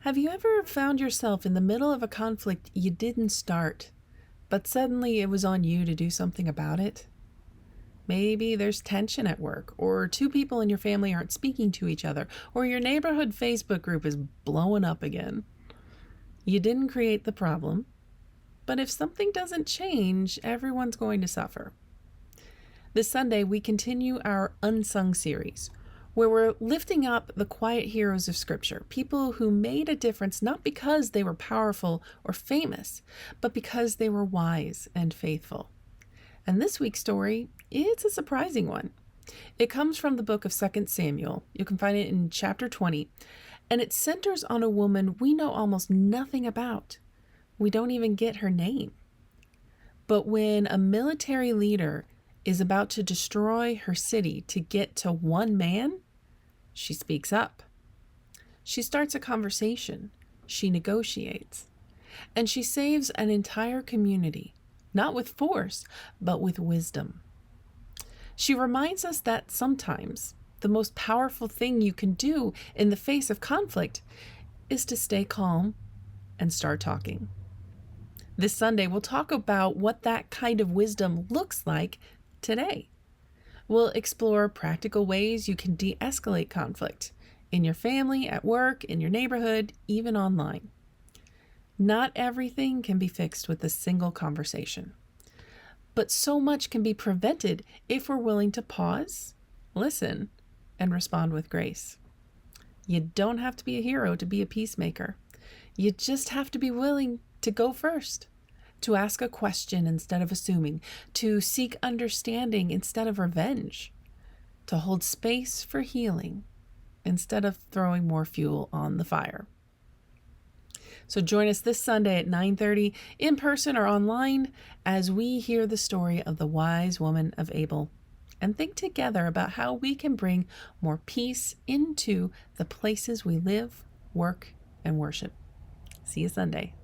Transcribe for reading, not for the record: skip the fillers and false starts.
Have you ever found yourself in the middle of a conflict you didn't start, but suddenly it was on you to do something about it? Maybe there's tension at work, or two people in your family aren't speaking to each other, or your neighborhood Facebook group is blowing up again. You didn't create the problem, but if something doesn't change, everyone's going to suffer. This Sunday, we continue our Unsung series, where we're lifting up the quiet heroes of Scripture, people who made a difference not because they were powerful or famous, but because they were wise and faithful. And this week's story, it's a surprising one. It comes from the book of 2 Samuel. You can find it in chapter 20, and it centers on a woman we know almost nothing about. We don't even get her name. But when a military leader is about to destroy her city to get to one man, she speaks up. She starts a conversation. She negotiates. And she saves an entire community, not with force, but with wisdom. She reminds us that sometimes the most powerful thing you can do in the face of conflict is to stay calm and start talking. This Sunday, we'll talk about what that kind of wisdom looks like today. We'll explore practical ways you can de-escalate conflict in your family, at work, in your neighborhood, even online. Not everything can be fixed with a single conversation, but so much can be prevented if we're willing to pause, listen, and respond with grace. You don't have to be a hero to be a peacemaker. You just have to be willing to go first, to ask a question instead of assuming, to seek understanding instead of revenge, to hold space for healing instead of throwing more fuel on the fire. So join us this Sunday at 9:30 in person or online as we hear the story of the wise woman of Abel and think together about how we can bring more peace into the places we live, work, and worship. See you Sunday.